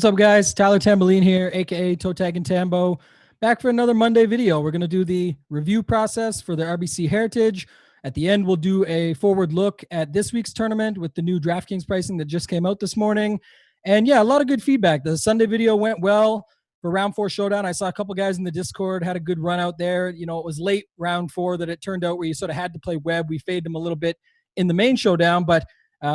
What's up, guys? Tyler Tamboline here, aka ToeTagginTambo, back for another Monday video. We're going to do the review process for the RBC Heritage. At the end, we'll do a forward look at this week's tournament with the new DraftKings pricing that just came out this morning. And yeah, a lot of good feedback. The Sunday video went well for round 4 showdown. I saw a couple guys in the Discord had a good run out there. You know, it was late round 4 that it turned out where you sort of had to play web. We faded them a little bit in the main showdown, but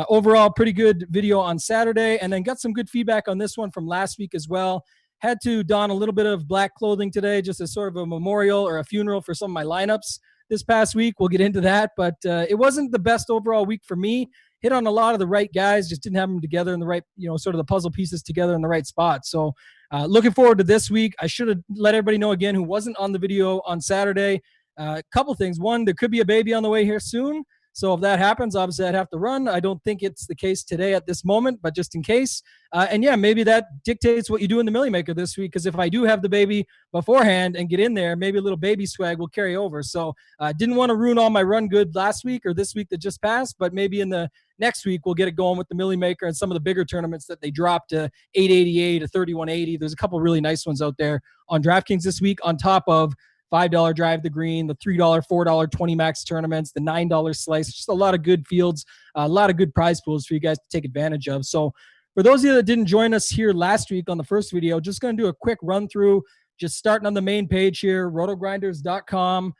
overall, pretty good video on Saturday, and then got some good feedback on this one from last week as well. Had to don a little bit of black clothing today, just as sort of a memorial or a funeral for some of my lineups this past week. We'll get into that, but it wasn't the best overall week for me. Hit on a lot of the right guys, just didn't have them together in the right, sort of the puzzle pieces together in the right spot. So looking forward to this week. I should have let everybody know again who wasn't on the video on Saturday. A couple things. One, there could be a baby on the way here soon. So if that happens, obviously I'd have to run. I don't think it's the case today at this moment, but just in case. And yeah, maybe that dictates what you do in the millimaker this week, because if I do have the baby beforehand and get in there, maybe a little baby swag will carry over. So I didn't want to ruin all my run good last week or this week that just passed, but maybe in the next week we'll get it going with the millimaker and some of the bigger tournaments that they dropped to 888 to 3180. There's a couple really nice ones out there on DraftKings this week, on top of $5 drive the green, the $3, $4, 20 max tournaments, the $9 slice. Just a lot of good fields, a lot of good prize pools for you guys to take advantage of. So for those of you that didn't join us here last week on the first video, just going to do a quick run through, just starting on the main page here, RotoGrinders.com.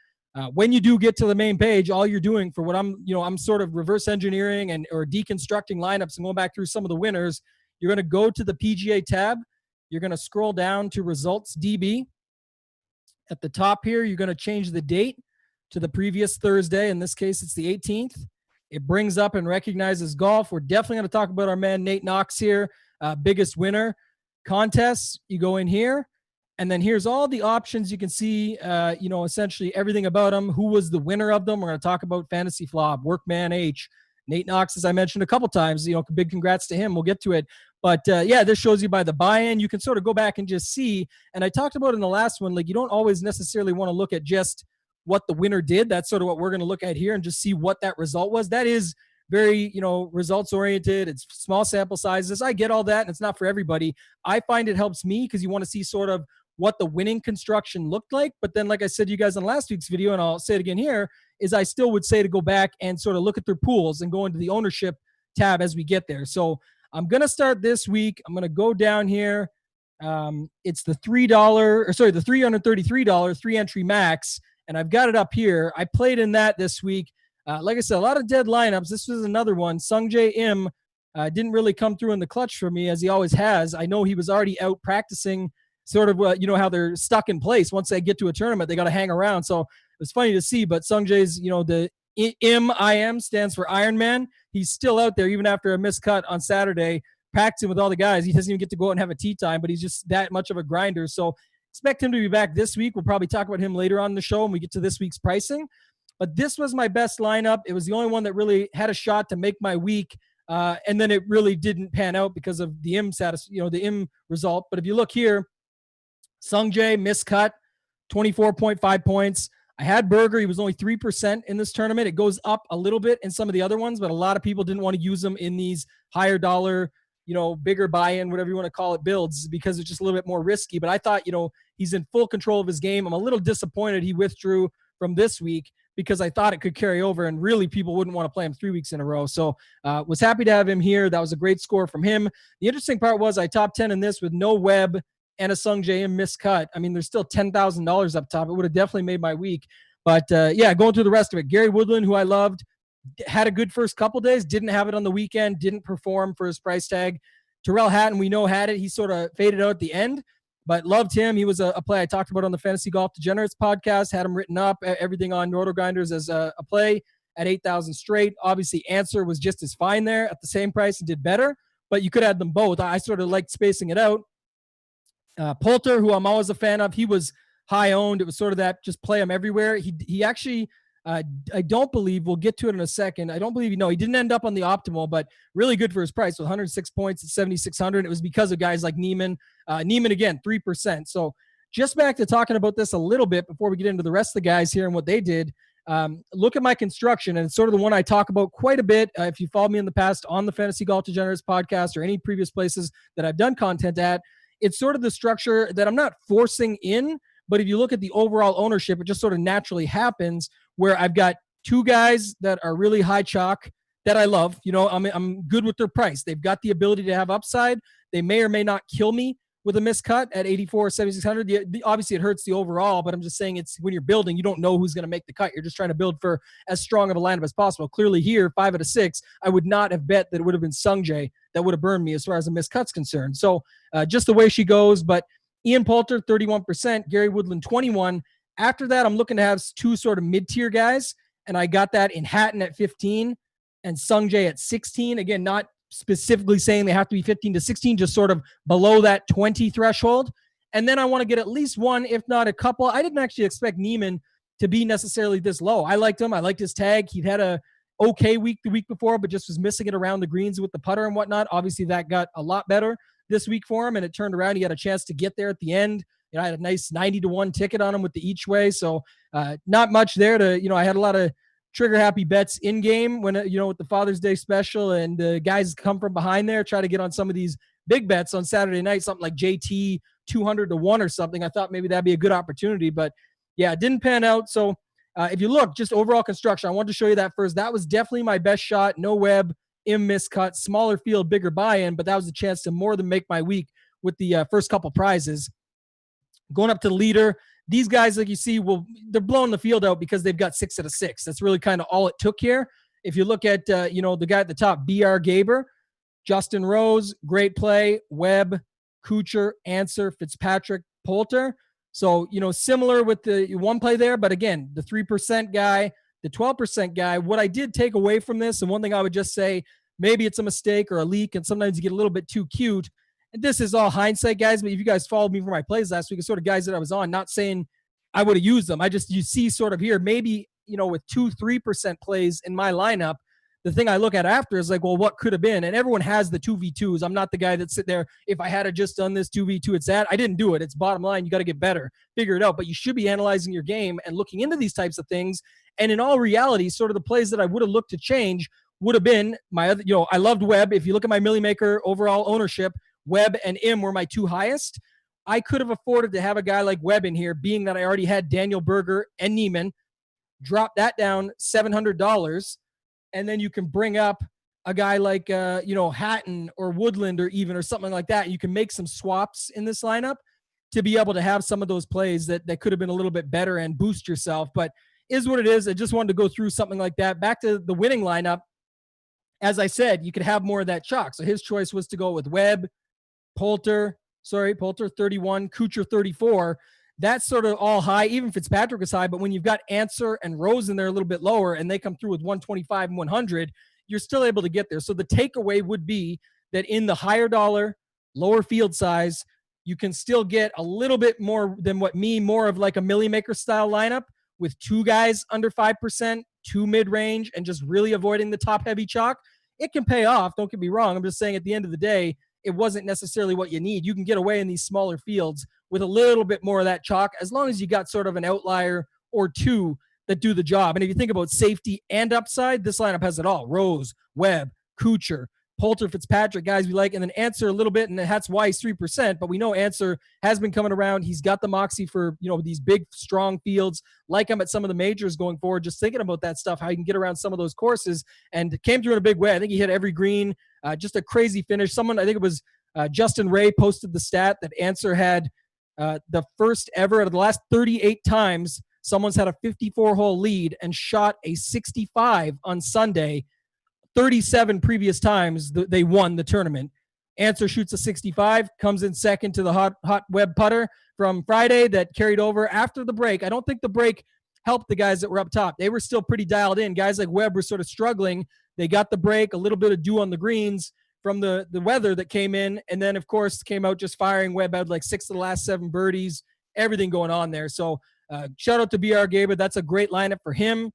When you do get to the main page, all you're doing for what I'm sort of reverse engineering or deconstructing lineups and going back through some of the winners, you're going to go to the PGA tab. You're going to scroll down to Results DB. At the top here, you're going to change the date to the previous Thursday. In this case, it's the 18th. It brings up and recognizes golf. We're definitely going to talk about our man Nate Knox here, biggest winner. Contests, you go in here, and then here's all the options. You can see, essentially everything about him. Who was the winner of them? We're going to talk about Fantasy Flop, Workman H, Nate Knox, as I mentioned a couple times. Big congrats to him. We'll get to it. But yeah, this shows you by the buy-in. You can sort of go back and just see. And I talked about in the last one, like you don't always necessarily want to look at just what the winner did. That's sort of what we're going to look at here and just see what that result was. That is very, results-oriented. It's small sample sizes. I get all that, and it's not for everybody. I find it helps me because you want to see sort of what the winning construction looked like. But then, like I said to you guys on last week's video, and I'll say it again here, is I still would say to go back and sort of look at their pools and go into the ownership tab as we get there. So I'm going to start this week. I'm going to go down here. It's the $3 the $333 3-entry max, and I've got it up here. I played in that this week. Like I said, a lot of dead lineups. This was another one. Sungjae Im didn't really come through in the clutch for me, as he always has. I know he was already out practicing sort of, how they're stuck in place. Once they get to a tournament, they got to hang around. So it was funny to see, but Sungjae's, the IM stands for Iron Man. He's still out there even after a missed cut on Saturday, practicing with all the guys. He doesn't even get to go out and have a tee time, but he's just that much of a grinder. So expect him to be back this week. We'll probably talk about him later on in the show when we get to this week's pricing. But this was my best lineup. It was the only one that really had a shot to make my week. And then it really didn't pan out because of the the IM result. But if you look here, Sungjae miscut, 24.5 points. I had Berger. He was only 3% in this tournament. It goes up a little bit in some of the other ones, but a lot of people didn't want to use them in these higher dollar, bigger buy-in, whatever you want to call it, builds, because it's just a little bit more risky. But I thought, he's in full control of his game. I'm a little disappointed he withdrew from this week because I thought it could carry over, and really people wouldn't want to play him 3 weeks in a row. So was happy to have him here. That was a great score from him. The interesting part was I top 10 in this with no Webb and a Sungjae Im miscut. I mean, there's still $10,000 up top. It would have definitely made my week. But yeah, going through the rest of it, Gary Woodland, who I loved, had a good first couple days, didn't have it on the weekend, didn't perform for his price tag. Terrell Hatton, we know, had it. He sort of faded out at the end, but loved him. He was a play I talked about on the Fantasy Golf Degenerates podcast, had him written up, everything on RotoGrinders as a play at 8,000 straight. Obviously, Answer was just as fine there at the same price and did better, but you could have them both. I sort of liked spacing it out. Poulter, who I'm always a fan of, he was high owned. It was sort of that just play him everywhere. He actually, I don't believe, we'll get to it in a second. I don't believe, he didn't end up on the optimal, but really good for his price with 106 points at 7,600. It was because of guys like Neiman. Neiman, again, 3%. So just back to talking about this a little bit before we get into the rest of the guys here and what they did. look at my construction, and it's sort of the one I talk about quite a bit. If you follow me in the past on the Fantasy Golf Degenerates podcast or any previous places that I've done content at, it's sort of the structure that I'm not forcing in, but if you look at the overall ownership, it just sort of naturally happens where I've got two guys that are really high chalk that I love. I'm good with their price. They've got the ability to have upside. They may or may not kill me with a miscut at 84 or 7,600. Obviously, it hurts the overall, but I'm just saying it's when you're building, you don't know who's going to make the cut. You're just trying to build for as strong of a lineup as possible. Clearly here, 5 out of 6, I would not have bet that it would have been Sungjae that would have burned me as far as a miscut's concerned. So just the way she goes. But Ian Poulter, 31%, Gary Woodland, 21. After that, I'm looking to have two sort of mid-tier guys, and I got that in Hatton at 15 and Sungjae at 16. Again, not specifically saying they have to be 15 to 16, just sort of below that 20 threshold. And then I want to get at least one, if not a couple. I didn't actually expect Neiman to be necessarily this low. I liked him. I liked his tag. He'd had a okay week the week before, but just was missing it around the greens with the putter and whatnot. Obviously, that got a lot better this week for him, and it turned around. He had a chance to get there at the end. I had a nice 90-1 ticket on him with the each way. So not much there to, I had a lot of trigger happy bets in game when, with the Father's Day special, and the guys come from behind there, try to get on some of these big bets on Saturday night, something like JT 200-1 or something. I thought maybe that'd be a good opportunity, but yeah, it didn't pan out. So if you look, just overall construction, I wanted to show you that first. That was definitely my best shot. No web, miscut, smaller field, bigger buy-in, but that was a chance to more than make my week with the first couple prizes. Going up to the leader, these guys, like you see, they're blowing the field out because they've got 6 out of 6. That's really kind of all it took here. If you look at, the guy at the top, Pga Draftkings, Justin Rose, great play, Webb, Kuchar, Answer, Fitzpatrick, Poulter. So, similar with the one play there, but again, the 3% guy, the 12% guy, what I did take away from this, and one thing I would just say, maybe it's a mistake or a leak, and sometimes you get a little bit too cute. And this is all hindsight, guys, but if you guys followed me for my plays last week, it's sort of guys that I was on, not saying I would have used them. You see sort of here, maybe, with 2-3% plays in my lineup, the thing I look at after is like, well, what could have been? And everyone has the 2v2s. I'm not the guy that sit there, if I had just done this 2v2, it's that. I didn't do it. It's bottom line. You got to get better, figure it out. But you should be analyzing your game and looking into these types of things. And in all reality, sort of the plays that I would have looked to change would have been my other, I loved Webb. If you look at my millimaker overall ownership, Webb and Im were my two highest. I could have afforded to have a guy like Webb in here, being that I already had Daniel Berger and Neiman. Drop that down $700, and then you can bring up a guy like Hatton or Woodland or something like that. You can make some swaps in this lineup to be able to have some of those plays that could have been a little bit better and boost yourself. But is what it is. I just wanted to go through something like that. Back to the winning lineup. As I said, you could have more of that chalk. So his choice was to go with Webb, Poulter 31, Kuchar 34. That's sort of all high. Even Fitzpatrick is high, but when you've got Answer and Rose in there a little bit lower and they come through with 125 and 100, you're still able to get there. So the takeaway would be that in the higher dollar, lower field size, you can still get a little bit more than more of like a millimaker style lineup with two guys under 5%, two mid-range, and just really avoiding the top heavy chalk. It can pay off. Don't get me wrong. I'm just saying at the end of the day, it wasn't necessarily what you need. You can get away in these smaller fields with a little bit more of that chalk, as long as you got sort of an outlier or two that do the job. And if you think about safety and upside, this lineup has it all. Rose, Webb, Kuchar, Poulter, Fitzpatrick, guys we like, and then Answer a little bit, and that's why he's 3%. But we know Answer has been coming around. He's got the moxie for these big, strong fields, like him at some of the majors going forward. Just thinking about that stuff, how you can get around some of those courses, and came through in a big way. I think he hit every green. Just a crazy finish. Someone, I think it was Justin Ray, posted the stat that Answer had the first ever out of the last 38 times someone's had a 54-hole lead and shot a 65 on Sunday. 37 previous times they won the tournament. Answer shoots a 65, comes in second to the hot Webb putter from Friday that carried over after the break. I don't think the break helped the guys that were up top. They were still pretty dialed in. Guys like Webb were sort of struggling. They got the break, a little bit of dew on the greens from the weather that came in, and then, of course, came out just firing. Webb had like 6 of the last 7 birdies, everything going on there. So shout out to BR Gaber. That's a great lineup for him.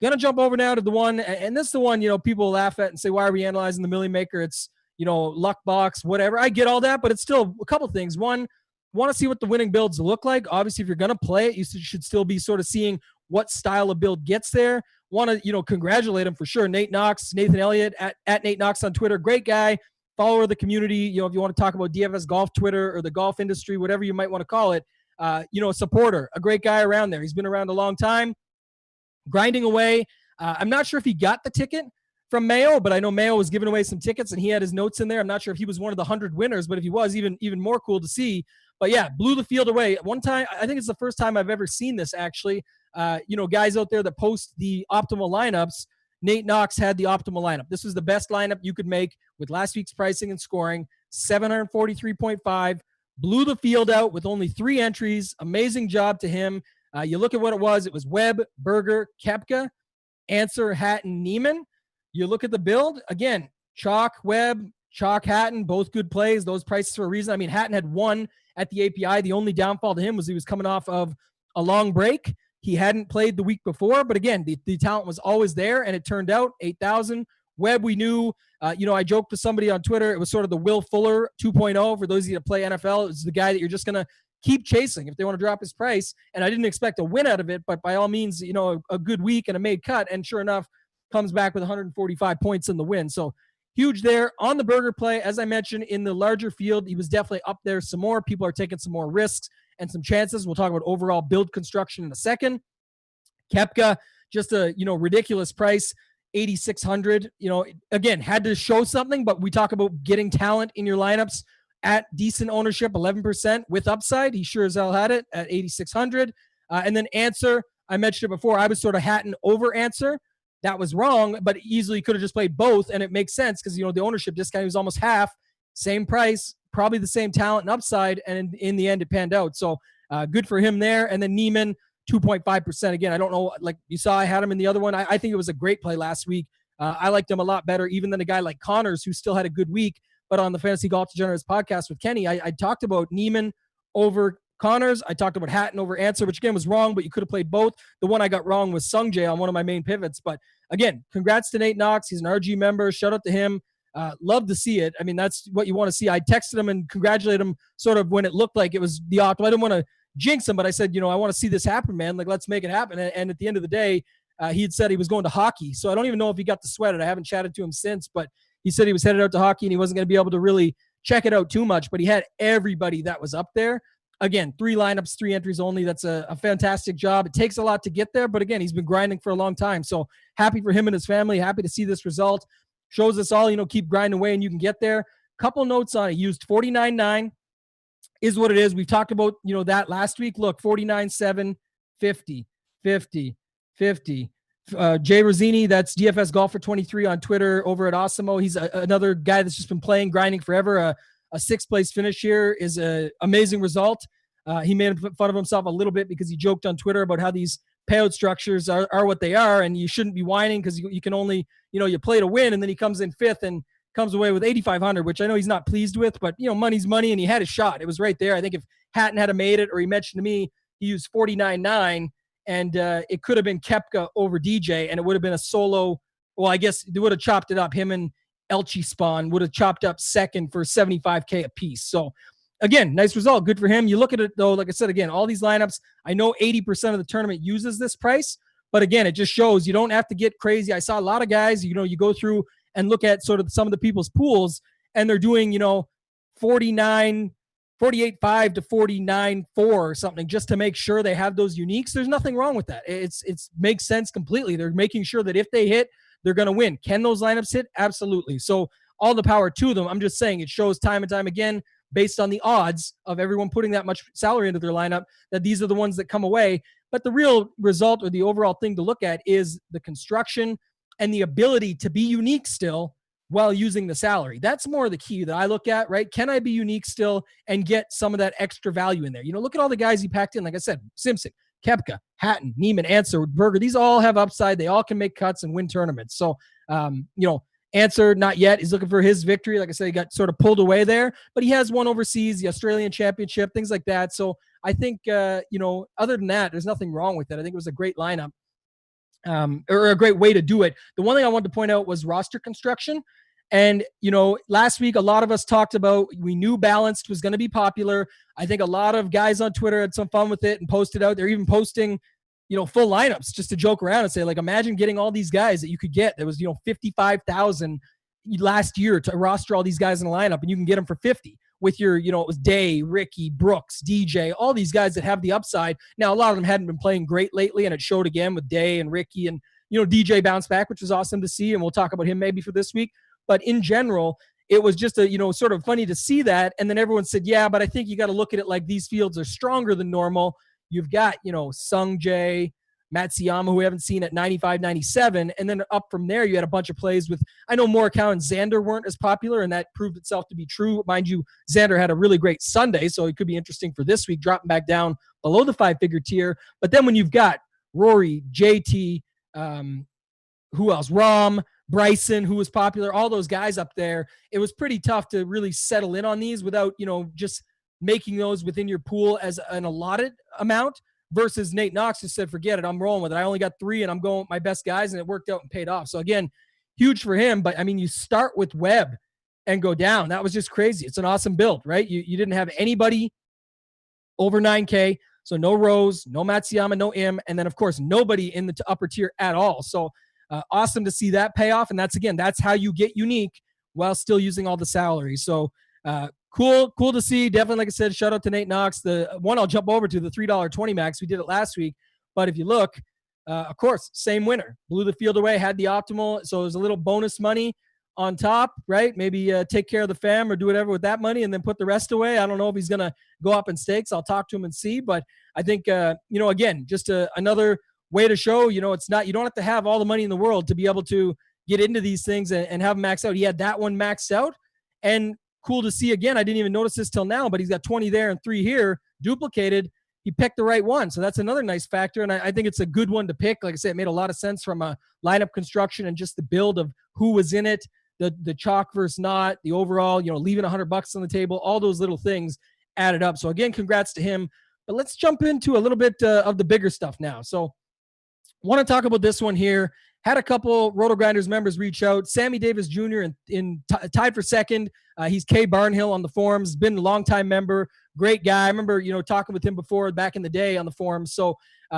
Gonna jump over now to the one, and this is the one, people laugh at and say, why are we analyzing the Millie Maker? It's, luck box, whatever. I get all that, but it's still a couple things. One, want to see what the winning builds look like. Obviously, if you're going to play it, you should still be sort of seeing what style of build gets there. Want to, congratulate him for sure. Nathan Elliott at Nate Knox on Twitter. Great guy, follower of the community. If you want to talk about DFS golf Twitter or the golf industry, whatever you might want to call it, a supporter, a great guy around there. He's been around a long time, grinding away. I'm not sure if he got the ticket from Mayo, but I know Mayo was giving away some tickets and he had his notes in there. I'm not sure if he was one of the 100 winners, but if he was, even more cool to see. But yeah, blew the field away. One time, I think it's the first time I've ever seen this actually. Guys out there that post the optimal lineups, Nate Knox had the optimal lineup. This was the best lineup you could make with last week's pricing and scoring, 743.5. Blew the field out with only 3 entries. Amazing job to him. You look at what it was. It was Webb, Berger, Koepka, Answer, Hatton, Neiman. You look at the build. Again, Chalk, Webb, Chalk, Hatton, both good plays. Those prices for a reason. I mean, Hatton had 1 at the API. The only downfall to him was he was coming off of a long break. He hadn't played the week before. But again, the talent was always there, and it turned out 8,000. Webb, we knew. I joked to somebody on Twitter. It was sort of the Will Fuller 2.0 for those of you that play NFL. It's the guy that you're just going to keep chasing if they want to drop his price. And I didn't expect a win out of it, but by all means, a good week and a made cut. And sure enough, comes back with 145 points in the win. So huge there on the Berger play. As I mentioned, in the larger field, he was definitely up there some more. People are taking some more risks and some chances. We'll talk about overall build construction in a second. Koepka, just a, ridiculous price. 8,600, again, had to show something, but we talk about getting talent in your lineups at decent ownership, 11% with upside. He sure as hell had it at 8,600. And then Answer, I mentioned it before. I was sort of Hatton over Answer. That was wrong, but easily could have just played both. And it makes sense because, the ownership discount was almost half, same price, probably the same talent and upside. And in the end, it panned out. So good for him there. And then Neiman, 2.5%. Again, I don't know, like you saw, I had him in the other one. I think it was a great play last week. I liked him a lot better, even than a guy like Connors, who still had a good week. But on the Fantasy Golf Degenerates podcast with Kenny, I talked about Neiman over Connors. I talked about Hatton over Answer, which again was wrong, but you could have played both. The one I got wrong was Sung Jae on one of my main pivots. But again, congrats to Nate Knox. He's an RG member. Shout out to him. Love to see it. I mean, that's what you want to see. I texted him and congratulated him sort of when it looked like it was the optimal. I didn't want to jinx him, but I said, I want to see this happen, man. Like, let's make it happen. And at the end of the day, he had said he was going to hockey. So I don't even know if he got to sweat it. I haven't chatted to him since, but he said he was headed out to hockey and he wasn't going to be able to really check it out too much, but he had everybody that was up there. Again, 3 lineups, 3 entries only. That's a fantastic job. It takes a lot to get there, but again, he's been grinding for a long time. So happy for him and his family. Happy to see this result. Shows us all, keep grinding away and you can get there. Couple notes on it. Used 49.9 is what it is. We've talked about, that last week. Look, 49.7, 50, 50, 50. Jay Rosini, that's DFS Golfer 23 on Twitter over at Osimo. He's another guy that's just been playing, grinding forever. A 6th place finish here is an amazing result. He made fun of himself a little bit because he joked on Twitter about how these payout structures are what they are, and you shouldn't be whining because you can only, you play to win, and then he comes in 5th and comes away with 8,500, which I know he's not pleased with, but money's money, and he had a shot. It was right there. I think if Hatton had made it, or he mentioned to me he used 49.9, and it could have been Koepka over DJ, and it would have been a solo. Well, I guess they would have chopped it up. Him and Elchi Spawn would have chopped up second for $75K a piece. So again, nice result. Good for him. You look at it though, like I said, again, all these lineups, I know 80% of the tournament uses this price, but again, it just shows you don't have to get crazy. I saw a lot of guys, you go through and look at sort of some of the people's pools and they're doing, 48.5 to 49.4 or something just to make sure they have those uniques. There's nothing wrong with that. It's makes sense completely. They're making sure that if they hit, they're going to win. Can those lineups hit? Absolutely. So all the power to them. I'm just saying it shows time and time again, based on the odds of everyone putting that much salary into their lineup, that these are the ones that come away. But the real result or the overall thing to look at is the construction and the ability to be unique still while using the salary. That's more the key that I look at, right? Can I be unique still and get some of that extra value in there? Look at all the guys he packed in. Like I said, Simpson, Koepka, Hatton, Neiman, Answer, Berger. These all have upside. They all can make cuts and win tournaments. So, Answer, not yet. He's looking for his victory. Like I said, he got sort of pulled away there, but he has won overseas, the Australian Championship, things like that. So I think, other than that, there's nothing wrong with it. I think it was a great lineup, or a great way to do it. The one thing I wanted to point out was roster construction. And, last week, a lot of us talked about, we knew balanced was going to be popular. I think a lot of guys on Twitter had some fun with it and posted out. They're even posting, full lineups just to joke around and say, like, imagine getting all these guys that you could get. There was, 55,000 last year to roster all these guys in the lineup, and you can get them for 50 with your, it was Day, Ricky, Brooks, DJ, all these guys that have the upside. Now, a lot of them hadn't been playing great lately, and it showed again with Day and Ricky, and, DJ bounced back, which was awesome to see, and we'll talk about him maybe for this week. But in general, it was just sort of funny to see that. And then everyone said, yeah, but I think you got to look at it like these fields are stronger than normal. You've got, Sung Jae, Matsuyama, who we haven't seen at 95, 97. And then up from there, you had a bunch of plays with, I know Morikawa and Xander weren't as popular, and that proved itself to be true. Mind you, Xander had a really great Sunday, so it could be interesting for this week, dropping back down below the 5-figure tier. But then when you've got Rory, JT, who else? Rahm, Bryson, who was popular, all those guys up there, it was pretty tough to really settle in on these without, just making those within your pool as an allotted amount versus Nate Knox who said, forget it, I'm rolling with it. I only got 3 and I'm going with my best guys, and it worked out and paid off. So again, huge for him. But I mean, you start with Webb and go down. That was just crazy. It's an awesome build, right? You didn't have anybody over 9K. So no Rose, no Matsuyama, no Im, and then of course nobody in the upper tier at all. So awesome to see that pay off. And that's how you get unique while still using all the salary. So cool to see. Definitely, like I said, shout out to Nate Knox. The one I'll jump over to, the $3.20 max. We did it last week. But if you look, of course, same winner. Blew the field away, had the optimal. So it was a little bonus money on top, right? Maybe take care of the fam or do whatever with that money and then put the rest away. I don't know if he's going to go up in stakes. I'll talk to him and see. But I think, again, just another way to show, it's not, you don't have to have all the money in the world to be able to get into these things and have them maxed out. He had that one maxed out, and cool to see again. I didn't even notice this till now, but he's got 20 there and 3 here duplicated. He picked the right one. So that's another nice factor. And I think it's a good one to pick. Like I said, it made a lot of sense from a lineup construction and just the build of who was in it, the chalk versus not, the overall, leaving $100 on the table, all those little things added up. So again, congrats to him. But let's jump into a little bit of the bigger stuff now. So want to talk about this one here. Had a couple RotoGrinders members reach out. Sammy Davis Jr. Tied for second. He's K Barnhill on the forums. Been a longtime member. Great guy. I remember, talking with him before back in the day on the forums. So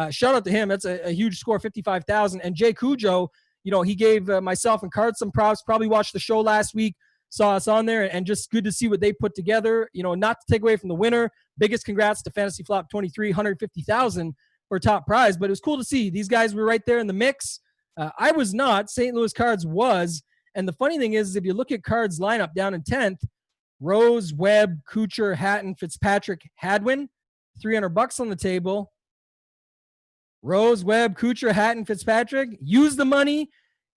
shout out to him. That's a huge score, 55,000. And Jay Cujo, he gave myself and Card some props. Probably watched the show last week. Saw us on there, and just good to see what they put together. Not to take away from the winner. Biggest congrats to Fantasy Flop 23, 150,000 for top prize. But it was cool to see these guys were right there in the mix. I was not. St. Louis Cards was. And the funny thing is, if you look at Cards lineup down in 10th, Rose, Webb, Kuchar, Hatton, Fitzpatrick, Hadwin, $300 on the table. Rose, Webb, Kuchar, Hatton, Fitzpatrick. Use the money.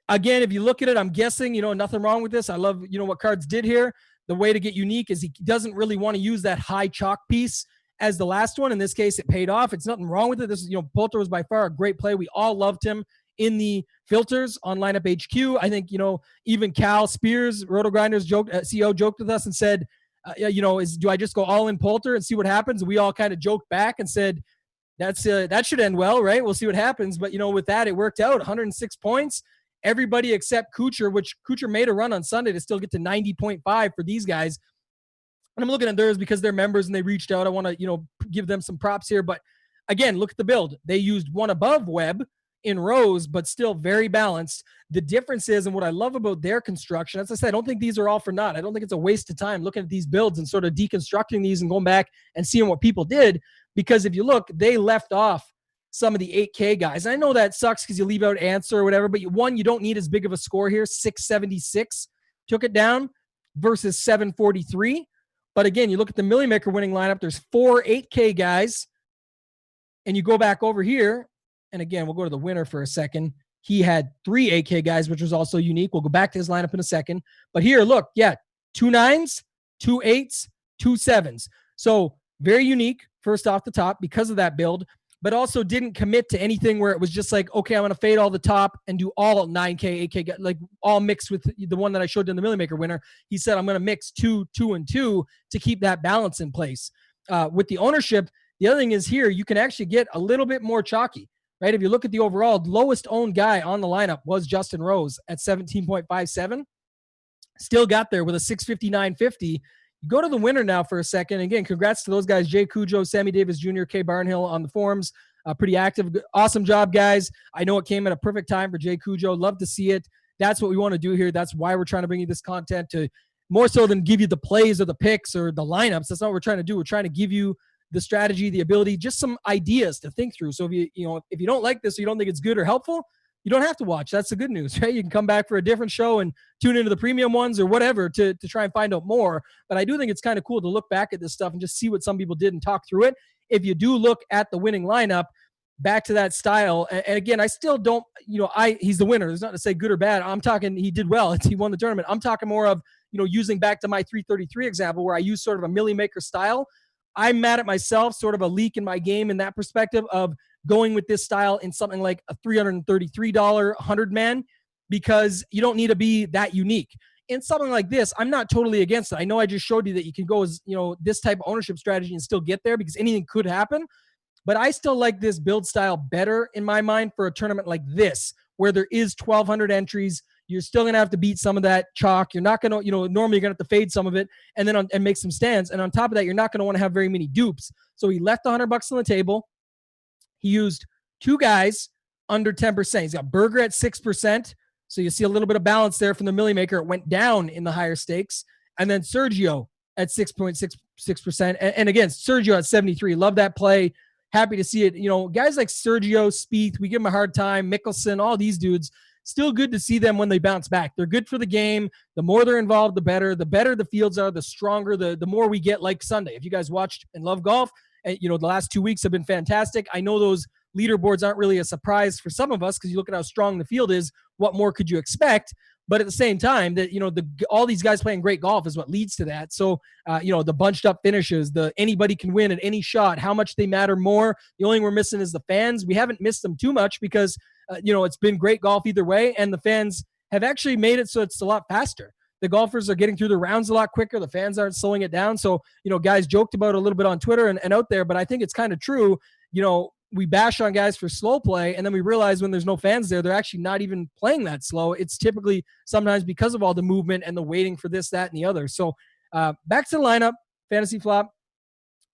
Again, if you look at it, I'm guessing, nothing wrong with this. I love, what Cards did here. The way to get unique is he doesn't really want to use that high chalk piece as the last one. In this case, it paid off. It's nothing wrong with it. This is, Poulter was by far a great play. We all loved him in the filters on Lineup HQ. I think, even Cal Spears, RotoGrinders CEO, joked with us and said, do I just go all in Poulter and see what happens? We all kind of joked back and said, that should end well, right? We'll see what happens. But, with that, it worked out. 106 points. Everybody except Kuchar, which Kuchar made a run on Sunday to still get to 90.5 for these guys. And I'm looking at theirs because they're members and they reached out. I want to, give them some props here. But again, look at the build. They used one above Webb in Rose, but still very balanced. The difference is, and what I love about their construction, as I said, I don't think these are all for naught. I don't think it's a waste of time looking at these builds and sort of deconstructing these and going back and seeing what people did. Because if you look, they left off some of the 8K guys. And I know that sucks because you leave out Answer or whatever, but you don't need as big of a score here. 676 took it down versus 743. But again, you look at the millimaker winning lineup, there's 4 8K guys. And you go back over here, and again, we'll go to the winner for a second. He had 3 8K guys, which was also unique. We'll go back to his lineup in a second. But here, look, 2 9s, 2 8s, 2 7s. So very unique, first off the top, because of that build, but also didn't commit to anything where it was just like, okay, I'm going to fade all the top and do all 9K, 8K, like all mixed with the one that I showed in the millimaker winner. He said, I'm going to mix 2, 2, and 2 to keep that balance in place. With the ownership, the other thing is here, you can actually get a little bit more chalky, right? If you look at the overall, lowest owned guy on the lineup was Justin Rose at 17.57. Still got there with a 659.50. Go to the winner now for a second. Again, congrats to those guys, Jay Cujo, Sammy Davis Jr., K Barnhill on the forums. pretty active. Awesome job, guys. I know it came at a perfect time for Jay Cujo. Love to see it. That's what we want to do here. That's why we're trying to bring you this content, to more so than give you the plays or the picks or the lineups. That's not what we're trying to do. We're trying to give you the strategy, the ability, just some ideas to think through. So if you don't like this or you don't think it's good or helpful, you don't have to watch. That's the good news, right? You can come back for a different show and tune into the premium ones or whatever to try and find out more. But I do think it's kind of cool to look back at this stuff and just see what some people did and talk through it. If you do look at the winning lineup, back to that style. And again, I still don't, he's the winner. There's nothing to say good or bad. I'm talking, he did well. He won the tournament. I'm talking more of, using back to my 333 example where I use sort of a millimaker style. I'm mad at myself, sort of a leak in my game in that perspective of going with this style in something like a $333 100 man, because you don't need to be that unique. In something like this, I'm not totally against it. I know I just showed you that you can go as, this type of ownership strategy and still get there because anything could happen. But I still like this build style better in my mind for a tournament like this, where there is 1,200 entries. You're still going to have to beat some of that chalk. You're not going to, normally you're going to have to fade some of it and then and make some stands. And on top of that, you're not going to want to have very many dupes. So he left $100 on the table. He used two guys under 10%. He's got Berger at 6%. So you see a little bit of balance there from the millimaker. It went down in the higher stakes. And then Sergio at 6.66%. And again, Sergio at 73. Love that play. Happy to see it. Guys like Sergio, Spieth, we give them a hard time. Mickelson, all these dudes, still good to see them when they bounce back. They're good for the game. The more they're involved, the better. The better the fields are, the stronger, the more we get like Sunday. If you guys watched and love golf, the last 2 weeks have been fantastic. I know those leaderboards aren't really a surprise for some of us because you look at how strong the field is. What more could you expect? But at the same time, that all these guys playing great golf is what leads to that. So, the bunched up finishes, the anybody can win at any shot, how much they matter more. The only thing we're missing is the fans. We haven't missed them too much because, it's been great golf either way, and the fans have actually made it so it's a lot faster. The golfers are getting through the rounds a lot quicker. The fans aren't slowing it down. So, guys joked about it a little bit on Twitter and out there, but I think it's kind of true. We bash on guys for slow play, and then we realize when there's no fans there, they're actually not even playing that slow. It's typically sometimes because of all the movement and the waiting for this, that, and the other. So back to the lineup, fantasy flop.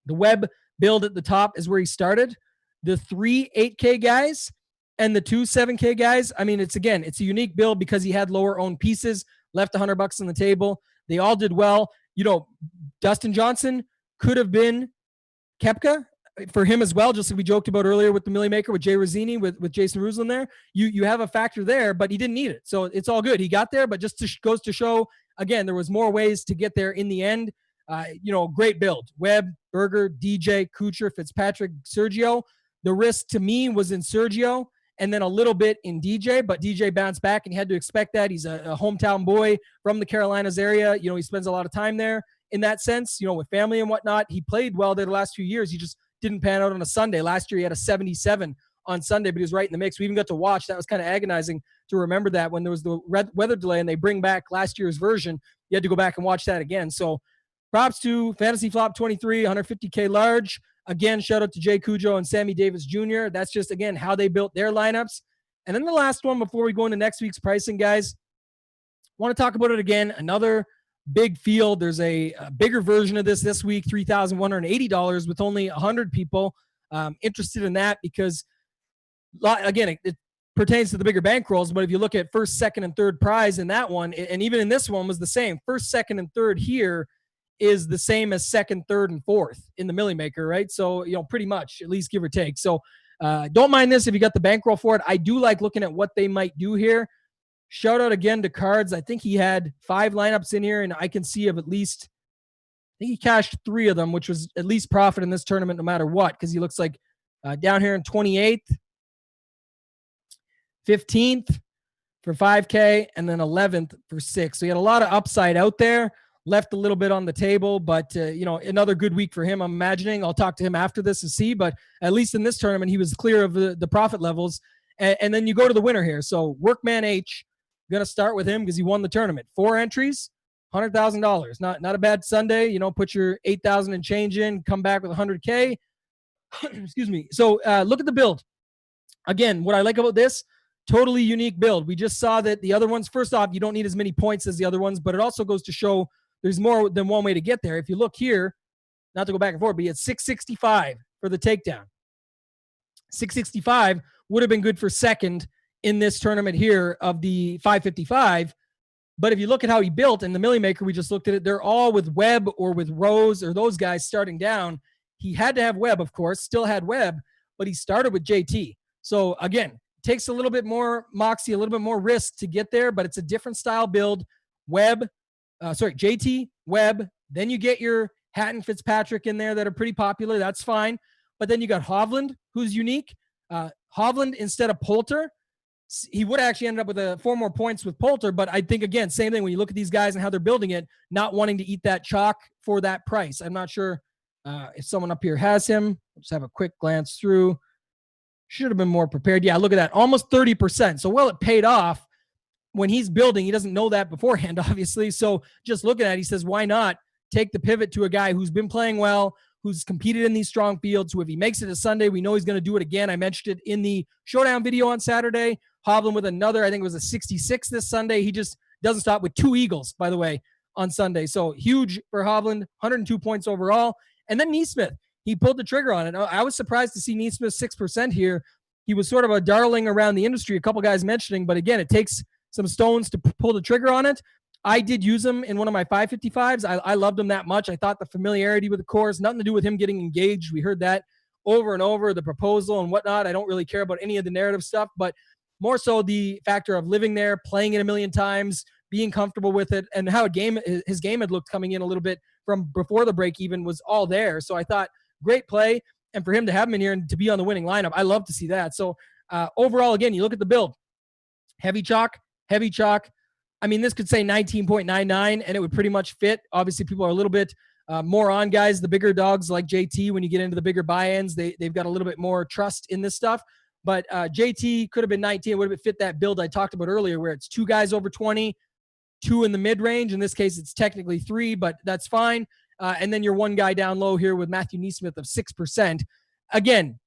The web build at the top is where he started. The 3 8K guys and the 2 7K guys, I mean, it's a unique build because he had lower owned pieces, left $100 on the table. They all did well. Dustin Johnson could have been Koepka for him as well, just like we joked about earlier with the millimaker, with Jay Rosini, with Jason Ruslan there. You have a factor there, but he didn't need it. So it's all good. He got there, but just goes to show, again, there was more ways to get there in the end. Great build. Webb, Berger, DJ, Kuchar, Fitzpatrick, Sergio. The risk to me was in Sergio and then a little bit in DJ, but DJ bounced back and you had to expect that. He's a hometown boy from the Carolinas area. He spends a lot of time there in that sense, with family and whatnot. He played well there the last few years. He just didn't pan out on a Sunday. Last year he had a 77 on Sunday, but he was right in the mix. We even got to watch. That was kind of agonizing to remember that when there was the weather delay and they bring back last year's version, you had to go back and watch that again. So props to Fantasy Flop 23, 150K large. Again, shout out to Jay Cujo and Sammy Davis Jr. That's just, again, how they built their lineups. And then the last one before we go into next week's pricing, guys, want to talk about it again. Another big field. There's a bigger version of this week, $3,180 with only 100 people interested in that because, again, it pertains to the bigger bankrolls. But if you look at first, second, and third prize in that one, and even in this one was the same. First, second, and third here is the same as second, third, and fourth in the millimaker, right? So, pretty much, at least give or take. So don't mind this if you got the bankroll for it. I do like looking at what they might do here. Shout out again to Cards. I think he had 5 lineups in here, and I can see of at least, I think he cashed 3 of them, which was at least profit in this tournament no matter what, because he looks like down here in 28th, 15th for 5K, and then 11th for 6. So he had a lot of upside out there. Left a little bit on the table, but, another good week for him, I'm imagining. I'll talk to him after this to see, but at least in this tournament, he was clear of the profit levels. And then you go to the winner here. So Workman H, going to start with him because he won the tournament. 4 entries, $100,000. Not a bad Sunday. Put your 8,000 and change in, come back with 100K. Excuse me. So look at the build. Again, what I like about this, totally unique build. We just saw that the other ones, first off, you don't need as many points as the other ones, but it also goes to show there's more than one way to get there. If you look here, not to go back and forth, but it's 665 for the takedown. 665 would have been good for second in this tournament here of the 555. But if you look at how he built in the millimaker, we just looked at it, they're all with Webb or with Rose or those guys starting down. He had to have Webb, of course, still had Webb, but he started with JT. So again, takes a little bit more moxie, a little bit more risk to get there, but it's a different style build. JT, Webb, then you get your Hatton, Fitzpatrick in there that are pretty popular. That's fine. But then you got Hovland, who's unique. Hovland instead of Poulter, he would actually end up with 4 more points with Poulter, but I think, again, same thing when you look at these guys and how they're building it, not wanting to eat that chalk for that price. I'm not sure if someone up here has him. Let's have a quick glance through. Should have been more prepared. Yeah, look at that. Almost 30%. So, well, it paid off. When he's building, he doesn't know that beforehand, obviously. So just looking at it, he says, why not take the pivot to a guy who's been playing well, who's competed in these strong fields, who if he makes it to Sunday, we know he's going to do it again. I mentioned it in the showdown video on Saturday. Hovland with another, I think it was a 66 this Sunday. He just doesn't stop with 2 eagles, by the way, on Sunday. So huge for Hovland, 102 points overall. And then Neesmith, he pulled the trigger on it. I was surprised to see Neesmith 6% here. He was sort of a darling around the industry, a couple guys mentioning, but again, it takes some stones to pull the trigger on it. I did use him in one of my 555s. I loved him that much. I thought the familiarity with the course, nothing to do with him getting engaged. We heard that over and over, the proposal and whatnot. I don't really care about any of the narrative stuff, but more so the factor of living there, playing it a million times, being comfortable with it, and how his game had looked coming in a little bit from before the break even was all there. So I thought, great play. And for him to have him in here and to be on the winning lineup, I love to see that. So overall, again, you look at the build. Heavy chalk. I mean, this could say 19.99 and it would pretty much fit. Obviously, people are a little bit more on guys. The bigger dogs like JT, when you get into the bigger buy-ins, they've got a little bit more trust in this stuff. But JT could have been 19. It would have fit that build I talked about earlier where it's 2 guys over 20, 2 in the mid-range. In this case, it's technically 3, but that's fine. And then your 1 guy down low here with Matthew Neesmith of 6%. Again,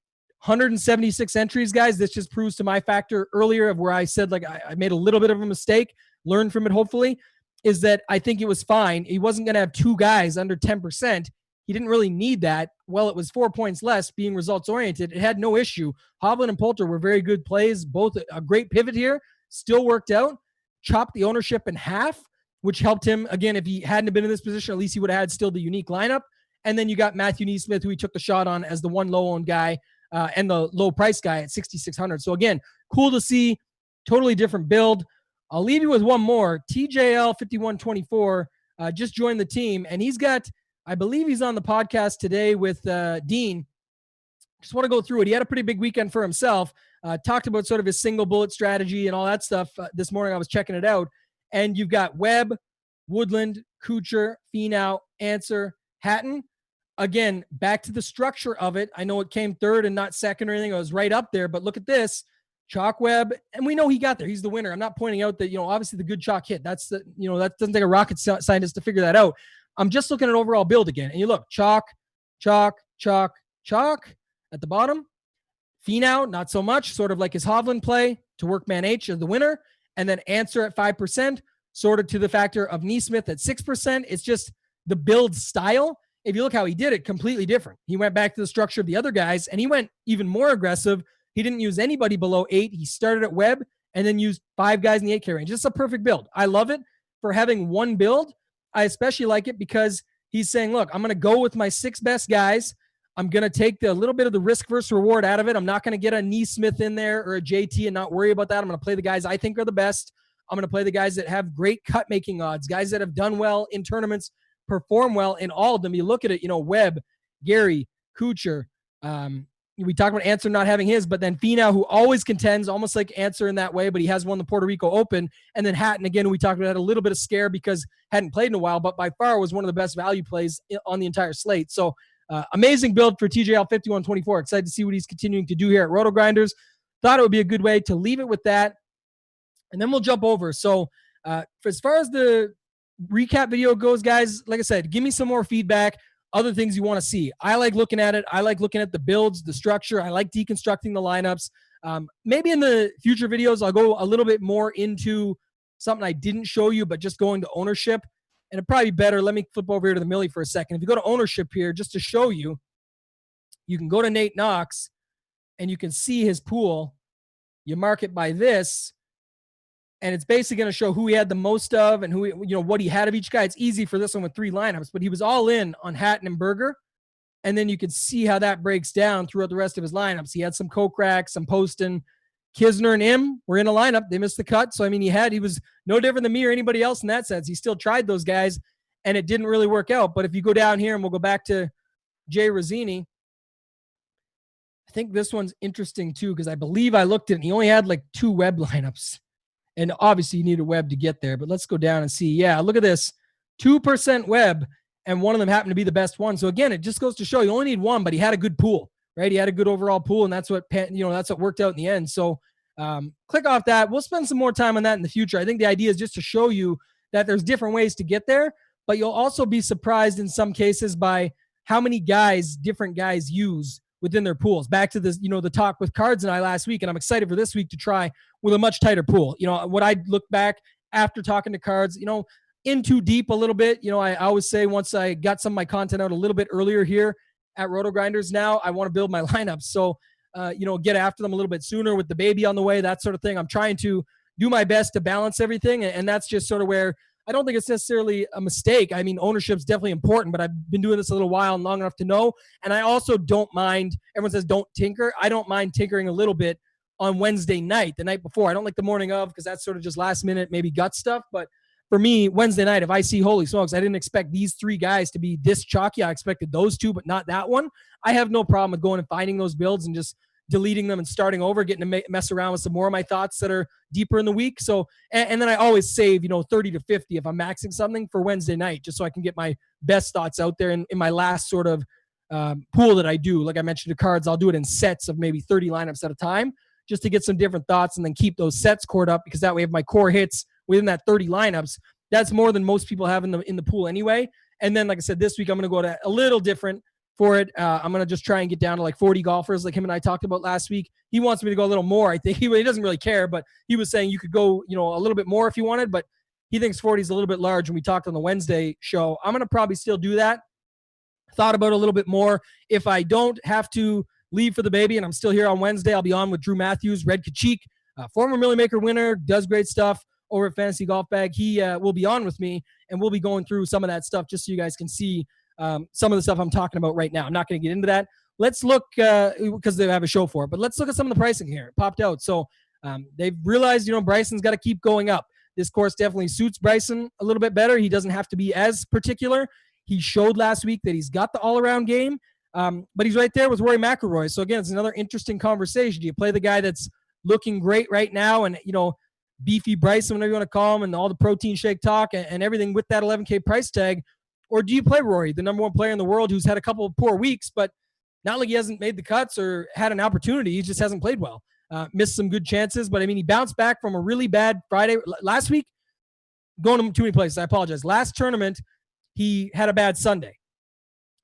176 entries, guys. This just proves to my factor earlier of where I said, like, I made a little bit of a mistake, learned from it, hopefully, is that I think it was fine. He wasn't going to have 2 guys under 10%. He didn't really need that. Well, it was 4 points less being results-oriented. It had no issue. Hovland and Poulter were very good plays, both a great pivot here, still worked out, chopped the ownership in half, which helped him. Again, if he hadn't been in this position, at least he would have had still the unique lineup. And then you got Matthew Neesmith, who he took the shot on as the one low-owned guy, and the low price guy at 6,600. So again, cool to see. Totally different build. I'll leave you with one more. TJL 5124 just joined the team, and he's got, I believe he's on the podcast today with Dean. Just want to go through it. He had a pretty big weekend for himself. Talked about sort of his single bullet strategy and all that stuff. This morning I was checking it out. And you've got Webb, Woodland, Kuchar, Finau, Answer, Hatton. Again, back to the structure of it. I know it came third and not second or anything. It was right up there, but look at this. Chalk Webb, and we know he got there. He's the winner. I'm not pointing out that, obviously the good chalk hit. That's the, that doesn't take a rocket scientist to figure that out. I'm just looking at overall build again. And you look, chalk at the bottom. Finau, not so much, sort of like his Hovland play to Workman H as the winner. And then Answer at 5%, sort of to the factor of Neesmith at 6%. It's just the build style. If you look how he did it, completely different. He went back to the structure of the other guys, and he went even more aggressive. He didn't use anybody below 8. He started at Webb and then used 5 guys in the 8K range. It's a perfect build. I love it for having one build. I especially like it because he's saying, look, I'm going to go with my 6 best guys. I'm going to take a little bit of the risk versus reward out of it. I'm not going to get a Neesmith in there or a JT and not worry about that. I'm going to play the guys I think are the best. I'm going to play the guys that have great cut-making odds, guys that have done well in tournaments, perform well in all of them. You look at it, Webb, Gary, Kuchar. We talked about Answer not having his, but then Finau, who always contends, almost like Answer in that way, but he has won the Puerto Rico Open. And then Hatton, again, who we talked about, had a little bit of scare because hadn't played in a while, but by far was one of the best value plays on the entire slate. So amazing build for TJL 5124. Excited to see what he's continuing to do here at RotoGrinders. Thought it would be a good way to leave it with that. And then we'll jump over. So as far as the recap video goes, guys, like I said, give me some more feedback, other things you want to see. I like looking at it. I like looking at the builds, the structure. I like deconstructing the lineups. Maybe in the future videos, I'll go a little bit more into something I didn't show you, but just going to ownership. And it'd probably be better. Let me flip over here to the Millie for a second. If you go to ownership here, just to show you, you can go to Nate Knox and you can see his pool. You mark it by this, and it's basically going to show who he had the most of and who, what he had of each guy. It's easy for this one with 3 lineups, but he was all in on Hatton and Berger. And then you can see how that breaks down throughout the rest of his lineups. He had some Kokrak, some Poston, Kisner and him were in a lineup. They missed the cut. So, I mean, he was no different than me or anybody else in that sense. He still tried those guys, and it didn't really work out. But if you go down here, and we'll go back to Jay Rosini, I think this one's interesting too, because I believe I looked at it, and he only had like 2 web lineups. And obviously you need a web to get there. But let's go down and see. Yeah, look at this. 2% web, and one of them happened to be the best one. So, again, it just goes to show you only need one, but he had a good pool. Right, he had a good overall pool, and that's what worked out in the end. So, click off that. We'll spend some more time on that in the future. I think the idea is just to show you that there's different ways to get there, but you'll also be surprised in some cases by how many different guys use within their pools. Back to this, the talk with Cards and I last week, and I'm excited for this week to try with a much tighter pool. What I look back after talking to Cards, in too deep a little bit. I always say once I got some of my content out a little bit earlier here at RotoGrinders, now I want to build my lineups. So, get after them a little bit sooner with the baby on the way, that sort of thing. I'm trying to do my best to balance everything. And that's just sort of where I don't think it's necessarily a mistake. I mean, ownership's definitely important, but I've been doing this a little while and long enough to know. And I also don't mind, everyone says don't tinker. I don't mind tinkering a little bit on Wednesday night, the night before. I don't like the morning of, because that's sort of just last minute, maybe gut stuff. But for me, Wednesday night, if I see, holy smokes, I didn't expect these 3 guys to be this chalky. I expected those 2, but not that one. I have no problem with going and finding those builds and just deleting them and starting over, getting to mess around with some more of my thoughts that are deeper in the week. So, and then I always save, 30 to 50 if I'm maxing something for Wednesday night, just so I can get my best thoughts out there in my last sort of pool that I do. Like I mentioned, the Cards, I'll do it in sets of maybe 30 lineups at a time, just to get some different thoughts and then keep those sets cored up, because that way if my core hits within that 30 lineups, that's more than most people have in the pool anyway. And then, like I said, this week I'm going to go to a little different for it. I'm going to just try and get down to like 40 golfers like him and I talked about last week. He wants me to go a little more. I think he doesn't really care, but he was saying you could go, a little bit more if you wanted, but he thinks 40 is a little bit large when we talked on the Wednesday show. I'm going to probably still do that. Thought about it a little bit more. If I don't have to leave for the baby and I'm still here on Wednesday, I'll be on with Drew Matthews, Red Kachik, former millimaker winner, does great stuff over at Fantasy Golf Bag. He will be on with me, and we'll be going through some of that stuff just so you guys can see some of the stuff I'm talking about right now. I'm not going to get into that. Let's look, because they have a show for it, but let's look at some of the pricing here. It popped out. So they've realized, Bryson's got to keep going up. This course definitely suits Bryson a little bit better. He doesn't have to be as particular. He showed last week that he's got the all-around game, but he's right there with Rory McIlroy. So, again, it's another interesting conversation. Do you play the guy that's looking great right now and, beefy Bryson, whatever you want to call him, and all the protein shake talk and everything with that $11K price tag? Or do you play Rory, the number 1 player in the world who's had a couple of poor weeks, but not like he hasn't made the cuts or had an opportunity. He just hasn't played well. Missed some good chances, but I mean, he bounced back from a really bad Friday. Last week, going to too many places, I apologize. Last tournament, he had a bad Sunday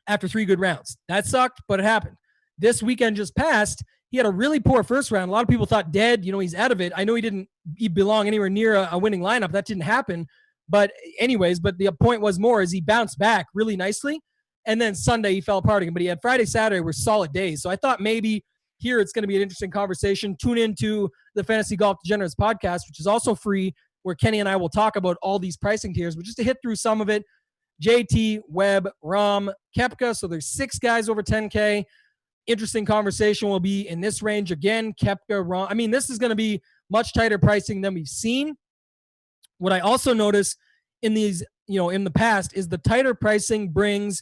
after 3 good rounds. That sucked, but it happened. This weekend just passed, he had a really poor first round. A lot of people thought dead, he's out of it. I know he belong anywhere near a winning lineup. That didn't happen. But anyways, the point was more is he bounced back really nicely. And then Sunday he fell apart again. But he had Friday, Saturday were solid days. So I thought maybe here it's going to be an interesting conversation. Tune into the Fantasy Golf Degenerates podcast, which is also free, where Kenny and I will talk about all these pricing tiers. But just to hit through some of it, JT, Webb, Rahm, Koepka. So there's 6 guys over 10K. Interesting conversation will be in this range again. Koepka, Rahm. I mean, this is going to be much tighter pricing than we've seen. What I also notice in these, in the past is the tighter pricing brings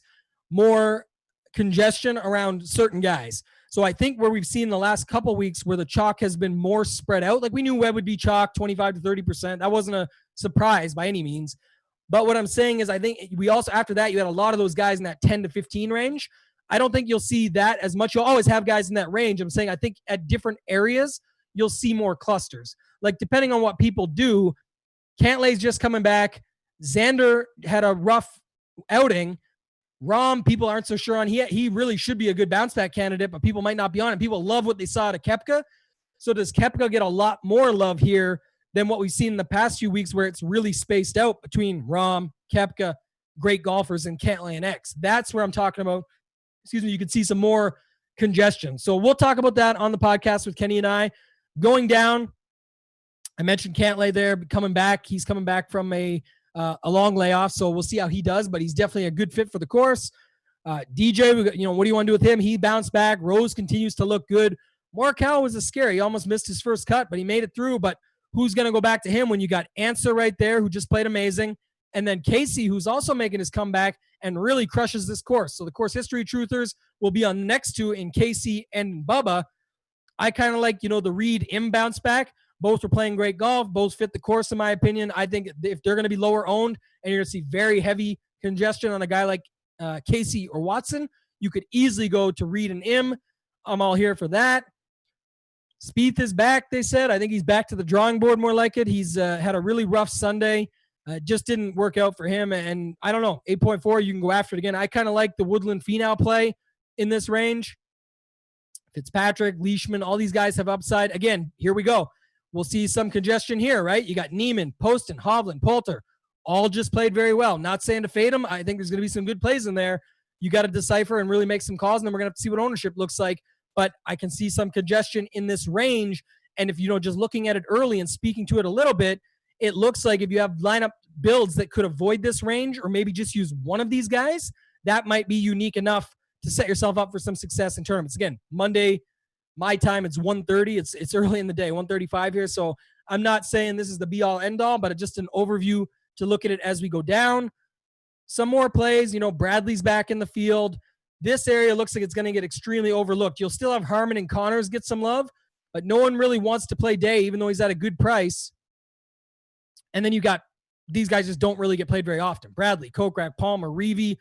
more congestion around certain guys. So I think where we've seen the last couple weeks where the chalk has been more spread out, like we knew Webb would be chalk 25 to 30%. That wasn't a surprise by any means. But what I'm saying is I think we also, after that, you had a lot of those guys in that 10 to 15 range. I don't think you'll see that as much. You'll always have guys in that range. I'm saying I think at different areas, you'll see more clusters. Like depending on what people do, Cantlay's just coming back. Xander had a rough outing. Rahm, people aren't so sure on. He really should be a good bounce back candidate, but people might not be on it. People love what they saw at Koepka. So does Koepka get a lot more love here than what we've seen in the past few weeks where it's really spaced out between Rahm, Koepka, great golfers, and Cantlay and X? That's where I'm talking about. You could see some more congestion. So we'll talk about that on the podcast with Kenny and I. Going down, I mentioned Cantlay there, but coming back. He's coming back from a long layoff, so we'll see how he does, but he's definitely a good fit for the course. DJ, what do you want to do with him? He bounced back. Rose continues to look good. Morikawa was a scary. He almost missed his first cut, but he made it through. But who's going to go back to him when you got Answer right there, who just played amazing, and then Casey, who's also making his comeback and really crushes this course. So the course history truthers will be on the next two in Casey and Bubba. I kind of like, the Reed bounce back. Both are playing great golf. Both fit the course, in my opinion. I think if they're going to be lower owned and you're going to see very heavy congestion on a guy like Casey or Watson, you could easily go to Reed and Im. I'm all here for that. Spieth is back, they said. I think he's back to the drawing board more like it. He's had a really rough Sunday. Just didn't work out for him. And I don't know, 8.4, you can go after it again. I kind of like the Woodland Finau play in this range. Fitzpatrick, Leishman, all these guys have upside. Again, here we go. We'll see some congestion here, right? You got Neiman, Poston, Hovland, Poulter, all just played very well. Not saying to fade them. I think there's going to be some good plays in there. You got to decipher and really make some calls, and then we're going to have to see what ownership looks like. But I can see some congestion in this range. And if, just looking at it early and speaking to it a little bit, it looks like if you have lineup builds that could avoid this range or maybe just use one of these guys, that might be unique enough to set yourself up for some success in tournaments. Again, Monday, my time, it's 1:30. It's early in the day, 1:35 here. So I'm not saying this is the be-all, end-all, but just an overview to look at it as we go down. Some more plays. Bradley's back in the field. This area looks like it's going to get extremely overlooked. You'll still have Harman and Connors get some love, but no one really wants to play Day, even though he's at a good price. And then you got these guys just don't really get played very often. Bradley, Kokrak, Palmer, Reavie,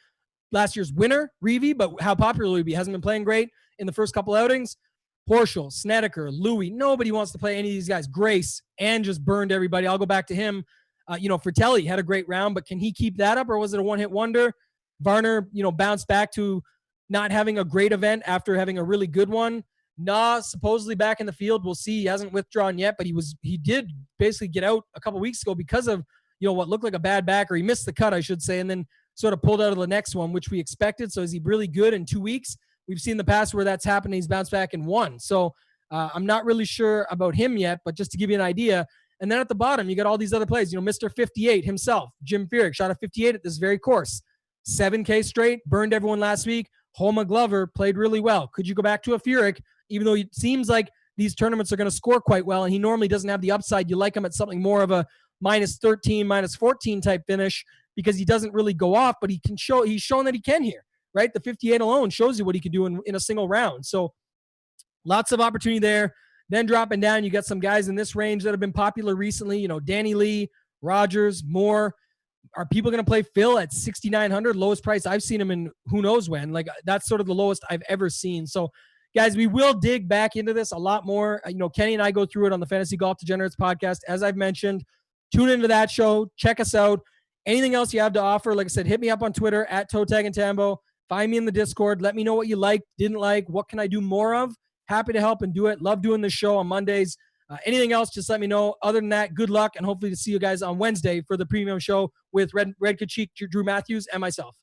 last year's winner, Reavie, but how popular will he be? Hasn't been playing great in the first couple outings. Horschel, Snedeker, Louis, nobody wants to play any of these guys. Grace, and just burned everybody. I'll go back to him. Fratelli had a great round, but can he keep that up, or was it a one-hit wonder? Varner, bounced back to not having a great event after having a really good one. Supposedly back in the field. We'll see. He hasn't withdrawn yet, but he did basically get out a couple weeks ago because of, what looked like a bad back, or he missed the cut, I should say, and then sort of pulled out of the next one, which we expected. So is he really good in 2 weeks? We've seen the past where that's happened. He's bounced back in one. So I'm not really sure about him yet, but just to give you an idea. And then at the bottom, you got all these other plays. Mr. 58 himself, Jim Furyk, shot a 58 at this very course. 7K straight, burned everyone last week. Homa Glover played really well. Could you go back to a Furyk, even though it seems like these tournaments are going to score quite well, and he normally doesn't have the upside? You like him at something more of a -13, -14 type finish because he doesn't really go off, but he's shown that he can here, right? The 58 alone shows you what he can do in a single round. So lots of opportunity there. Then dropping down, you got some guys in this range that have been popular recently. Danny Lee, Rogers, Moore. Are people going to play Phil at 6,900? Lowest price I've seen him in who knows when. Like, that's sort of the lowest I've ever seen. So, guys, we will dig back into this a lot more. Kenny and I go through it on the Fantasy Golf Degenerates podcast. As I've mentioned, tune into that show. Check us out. Anything else you have to offer, like I said, hit me up on Twitter at ToeTagginTambo. Find me in the Discord. Let me know what you liked, didn't like. What can I do more of? Happy to help and do it. Love doing this show on Mondays. Anything else, just let me know. Other than that, good luck, and hopefully to see you guys on Wednesday for the premium show with Red Kachik, Drew Matthews, and myself.